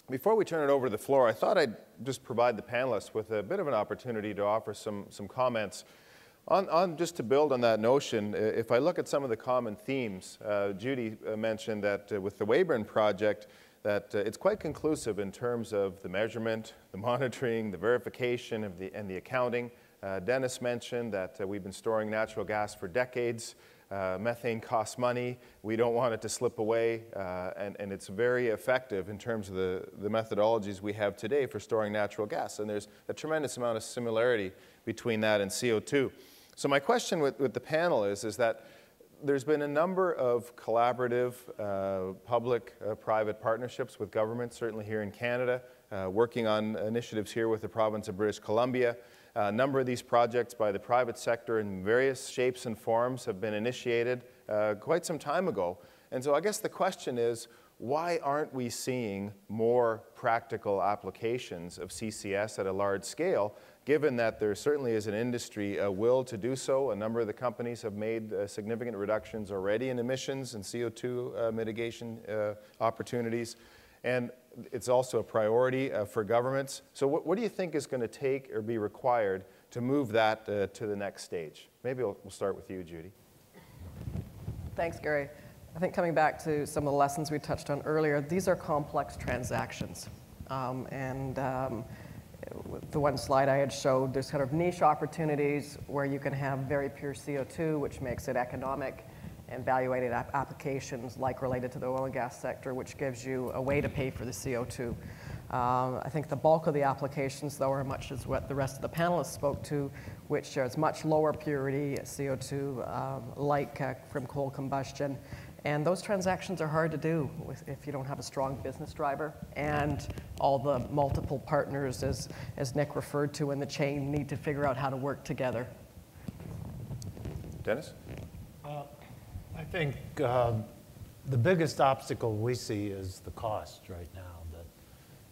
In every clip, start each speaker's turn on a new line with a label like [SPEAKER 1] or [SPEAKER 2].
[SPEAKER 1] Before we turn it over to the floor, I thought I'd just provide the panelists with a bit of an opportunity to offer some comments. Just to build on that notion, if I look at some of the common themes, Judy mentioned that with the Weyburn project, that it's quite conclusive in terms of the measurement, the monitoring, the verification and the accounting. Dennis mentioned that we've been storing natural gas for decades. Methane costs money. We don't want it to slip away, and it's very effective in terms of the methodologies we have today for storing natural gas. And there's a tremendous amount of similarity between that and CO2. So my question with the panel is that there's been a number of collaborative public-private partnerships with governments, certainly here in Canada, working on initiatives here with the province of British Columbia. A number of these projects by the private sector in various shapes and forms have been initiated quite some time ago. And so I guess the question is, why aren't we seeing more practical applications of CCS at a large scale, given that there certainly is an industry will to do so? A number of the companies have made significant reductions already in emissions and CO2 mitigation opportunities. And it's also a priority for governments. So what do you think is going to take or be required to move that to the next stage? Maybe we'll start with you, Judy.
[SPEAKER 2] Thanks, Gary. I think coming back to some of the lessons we touched on earlier, these are complex transactions. The one slide I had showed, there's kind of niche opportunities where you can have very pure CO2, which makes it economic, and value-added applications like related to the oil and gas sector, which gives you a way to pay for the CO2. I think the bulk of the applications, though, are much as what the rest of the panelists spoke to, which is much lower purity CO2, like from coal combustion. And those transactions are hard to do if you don't have a strong business driver, and all the multiple partners, as Nick referred to in the chain, need to figure out how to work together.
[SPEAKER 1] Dennis?
[SPEAKER 3] I think the biggest obstacle we see is the cost right now. That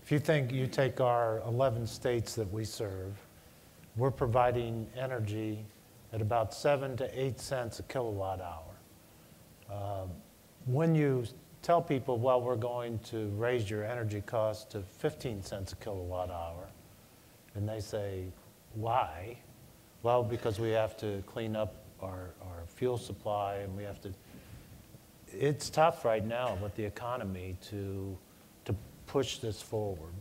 [SPEAKER 3] if you think you take our 11 states that we serve, we're providing energy at about 7 to 8 cents a kilowatt hour. When you tell people, well, we're going to raise your energy cost to 15 cents a kilowatt hour, and they say, why? Well, because we have to clean up our fuel supply, and we have to. It's tough right now with the economy to push this forward.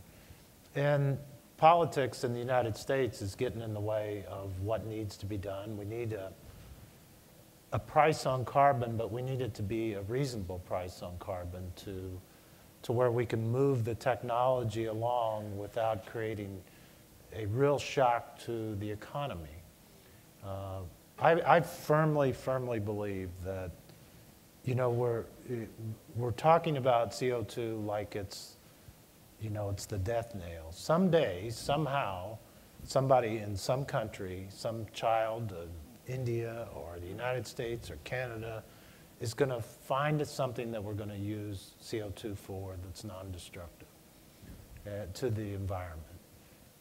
[SPEAKER 3] And politics in the United States is getting in the way of what needs to be done. We need a price on carbon, but we need it to be a reasonable price on carbon to where we can move the technology along without creating a real shock to the economy. I firmly believe that, you know, we're talking about CO2 like it's, you know, it's the death nail. Someday, somehow, somebody in some country, some child of India or the United States or Canada is going to find something that we're going to use CO2 for that's non-destructive to the environment.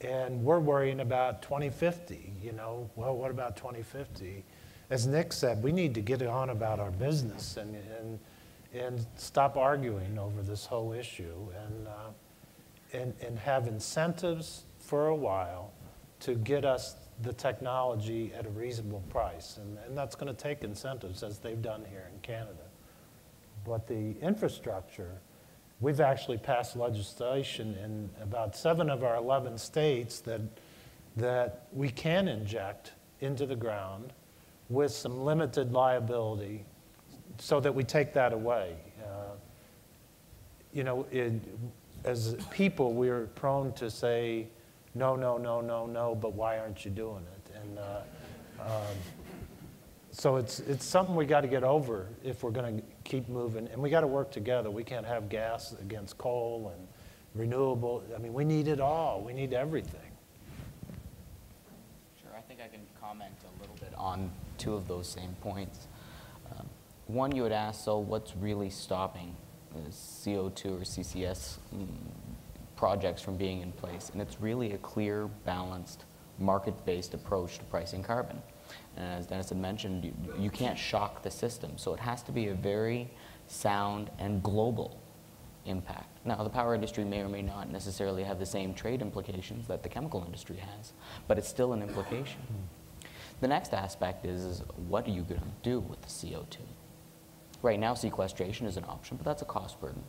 [SPEAKER 3] And we're worrying about 2050, you know. Well, what about 2050? As Nick said, we need to get on about our business and stop arguing over this whole issue and have incentives for a while to get us the technology at a reasonable price. And that's going to take incentives, as they've done here in Canada. But the infrastructure, we've actually passed legislation in about 7 of our 11 states that we can inject into the ground with some limited liability so that we take that away. You know, as people, we're prone to say, no, no, no, no, no, but why aren't you doing it? And so it's something we got to get over if we're going to keep moving, and we got to work together. We can't have gas against coal and renewable. I mean, we need it all. We need everything.
[SPEAKER 4] Sure, I think I can comment a little bit on 2 of those same points. One, you would ask, so what's really stopping CO2 or CCS projects from being in place? And it's really a clear, balanced, market-based approach to pricing carbon. And as Dennis had mentioned, you can't shock the system. So it has to be a very sound and global impact. Now, the power industry may or may not necessarily have the same trade implications that the chemical industry has, but it's still an implication. The next aspect is what are you going to do with the CO2? Right now, sequestration is an option, but that's a cost burden.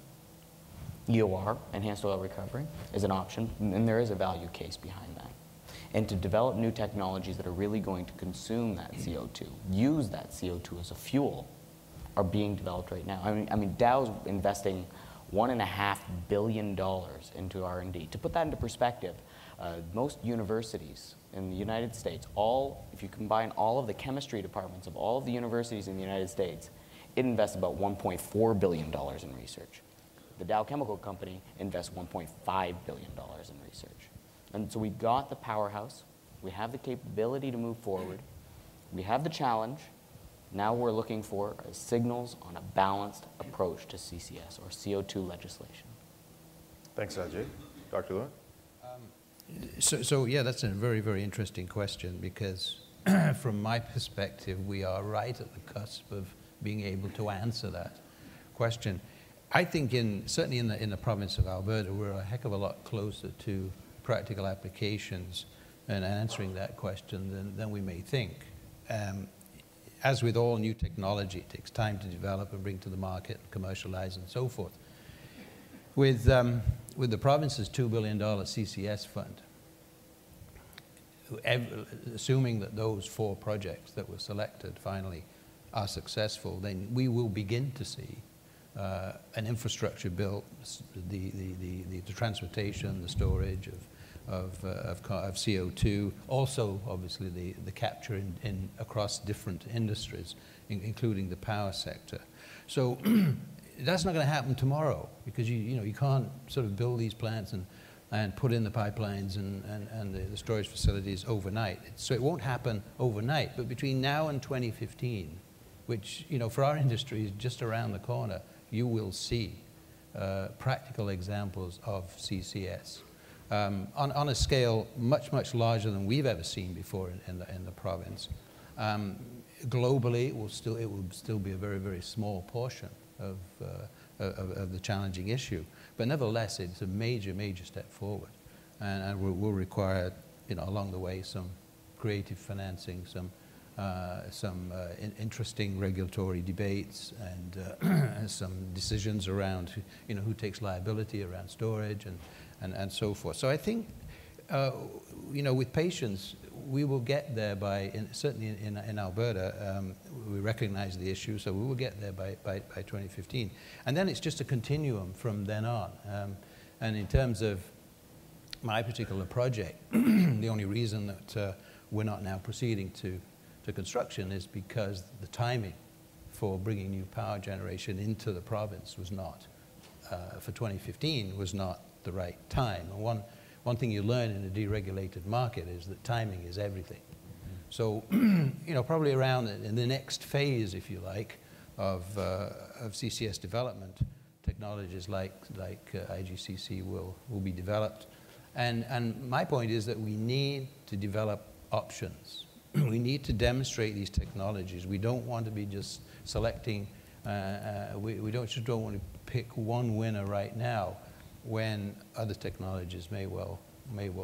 [SPEAKER 4] EOR, enhanced oil recovery, is an option, and there is a value case behind that. And to develop new technologies that are really going to consume that CO2, use that CO2 as a fuel, are being developed right now. I mean, Dow's investing $1.5 billion into R&D. To put that into perspective, most universities in the United States, if you combine all of the chemistry departments of all of the universities in the United States, it invests about $1.4 billion in research. The Dow Chemical Company invests $1.5 billion in research. And so we've got the powerhouse, we have the capability to move forward, we have the challenge. Now we're looking for signals on a balanced approach to CCS, or CO2 legislation.
[SPEAKER 1] Thanks, Ajay. Dr. Lewin?
[SPEAKER 5] So yeah, that's a very, very interesting question, because from my perspective, we are right at the cusp of being able to answer that question. I think certainly in the province of Alberta, we're a heck of a lot closer to practical applications and answering that question than we may think. As with all new technology, it takes time to develop and bring to the market, commercialize, and so forth. With the province's $2 billion CCS fund, assuming that those 4 projects that were selected finally are successful, then we will begin to see an infrastructure built, the transportation, the storage of CO2, also obviously the capture across different industries, including the power sector. So that's not going to happen tomorrow, because you can't sort of build these plants and put in the pipelines and the storage facilities overnight. So it won't happen overnight, but between now and 2015, which for our industry is just around the corner, you will see practical examples of CCS. On a scale much, much larger than we've ever seen before in the province. Globally, it will still be a very, very small portion of the challenging issue. But nevertheless, it's a major, major step forward. And will require, along the way, some creative financing, some interesting regulatory debates, and some decisions around, who takes liability around storage and so forth. So I think, with patience, we will get there certainly in Alberta, we recognize the issue, so we will get there by 2015. And then it's just a continuum from then on. And in terms of my particular project, the only reason that we're not now proceeding to construction is because the timing for bringing new power generation into the province was not, for 2015, was not the right time. And one thing you learn in a deregulated market is that timing is everything. So, probably around in the next phase, if you like, of CCS development, technologies like IGCC will be developed. And my point is that we need to develop options. We need to demonstrate these technologies. We don't want to be just selecting, we just don't want to pick one winner right now when other technologies may well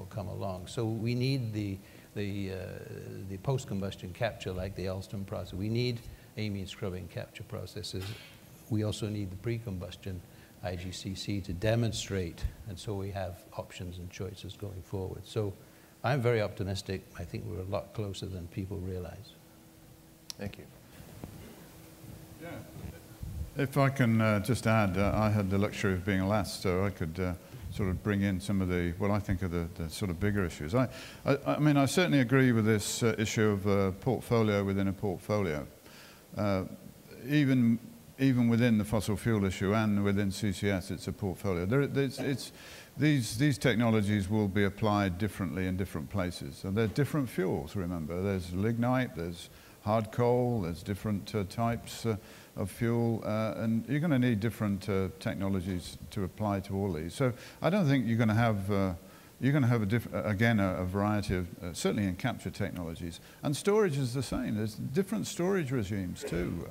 [SPEAKER 5] come along. So we need the post-combustion capture, like the Alstom process. We need amine scrubbing capture processes. We also need the pre-combustion IGCC to demonstrate, and so we have options and choices going forward. So I'm very optimistic. I think we're a lot closer than people realize.
[SPEAKER 1] Thank you.
[SPEAKER 6] Yeah. If I can just add, I had the luxury of being last, so I could sort of bring in some of what I think are the sort of bigger issues. I mean, I certainly agree with this issue of a portfolio within a portfolio. Even within the fossil fuel issue and within CCS, it's a portfolio. These technologies will be applied differently in different places. And they're different fuels, remember. There's lignite, there's hard coal, there's different types of fuel, and you're going to need different technologies to apply to all these. So I don't think you're going to have a variety of, certainly in capture technologies. And storage is the same. There's different storage regimes too.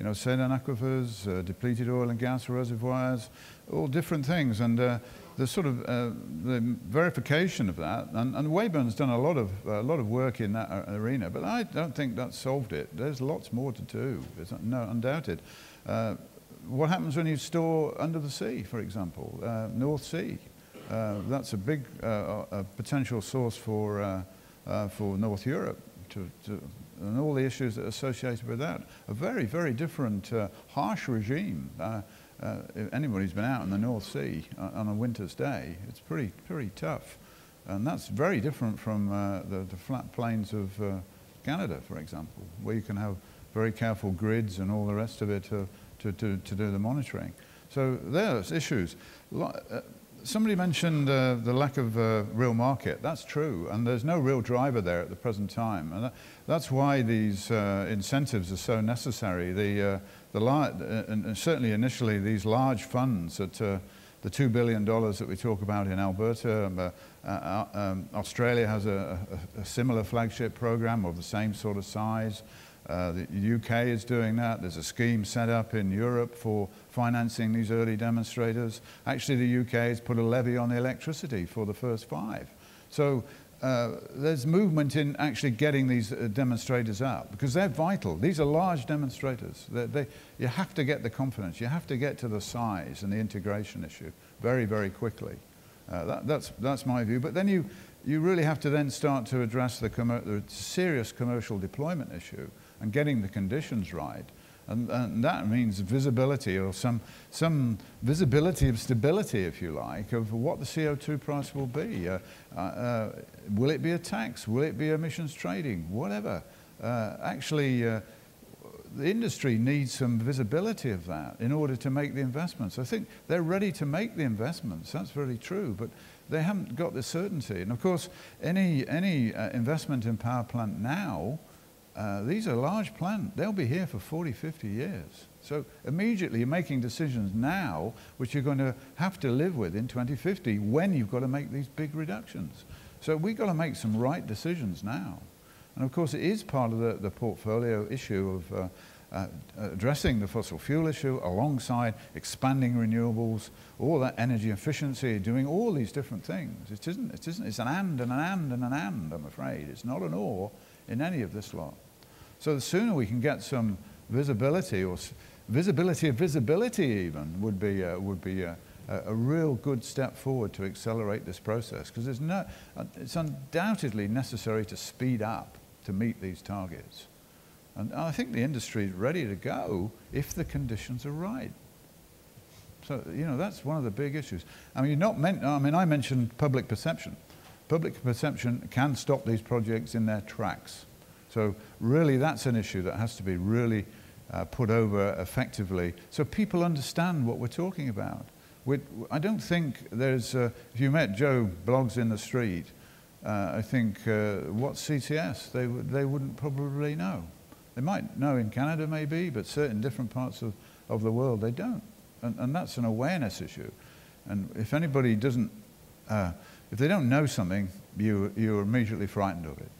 [SPEAKER 6] you know, saline aquifers, depleted oil and gas reservoirs, all different things. And the sort of the verification of that, and Weyburn's done a lot of work in that arena, but I don't think that's solved it. There's lots more to do. It's undoubted. What happens when you store under the sea, for example, North Sea? That's a big potential source for North Europe, and all the issues that are associated with that. A very, very different, harsh regime. If anybody's been out in the North Sea on a winter's day, it's pretty tough. And that's very different from the flat plains of Canada, for example, where you can have very careful grids and all the rest of it to do the monitoring. So there's issues. Somebody mentioned the lack of real market. That's true, and there's no real driver there at the present time. And that's why these incentives are so necessary. And certainly initially, these large funds that the $2 billion that we talk about in Alberta, Australia has a similar flagship program of the same sort of size. The UK is doing that. There's a scheme set up in Europe for financing these early demonstrators. Actually, the UK has put a levy on the electricity for the first 5. So there's movement in actually getting these demonstrators up, because they're vital. These are large demonstrators. You have to get the confidence. You have to get to the size and the integration issue very, very quickly. That's my view. But then you really have to then start to address the serious commercial deployment issue and getting the conditions right. And that means visibility, or some visibility of stability, if you like, of what the CO2 price will be. Will it be a tax? Will it be emissions trading? Whatever. Actually, the industry needs some visibility of that in order to make the investments. I think they're ready to make the investments. That's really true, but they haven't got the certainty. And of course, any investment in power plant now, these are large plants. They'll be here for 40, 50 years. So immediately you're making decisions now which you're going to have to live with in 2050 when you've got to make these big reductions. So we've got to make some right decisions now. And of course it is part of the portfolio issue of addressing the fossil fuel issue alongside expanding renewables, all that energy efficiency, doing all these different things. It's an and and an and and an and, I'm afraid. It's not an or in any of this lot. So the sooner we can get some visibility, or visibility of visibility even, would be a real good step forward to accelerate this process, because it's undoubtedly necessary to speed up to meet these targets. And I think the industry is ready to go if the conditions are right. So, you know, that's one of the big issues. I mean, I mentioned public perception. Public perception can stop these projects in their tracks. So really that's an issue that has to be really put over effectively so people understand what we're talking about. I don't think there's, if you met Joe Bloggs in the street, I think what's CCS? They wouldn't probably know. They might know in Canada maybe, but certain different parts of the world they don't. And that's an awareness issue. And if anybody doesn't, if they don't know something, you're immediately frightened of it.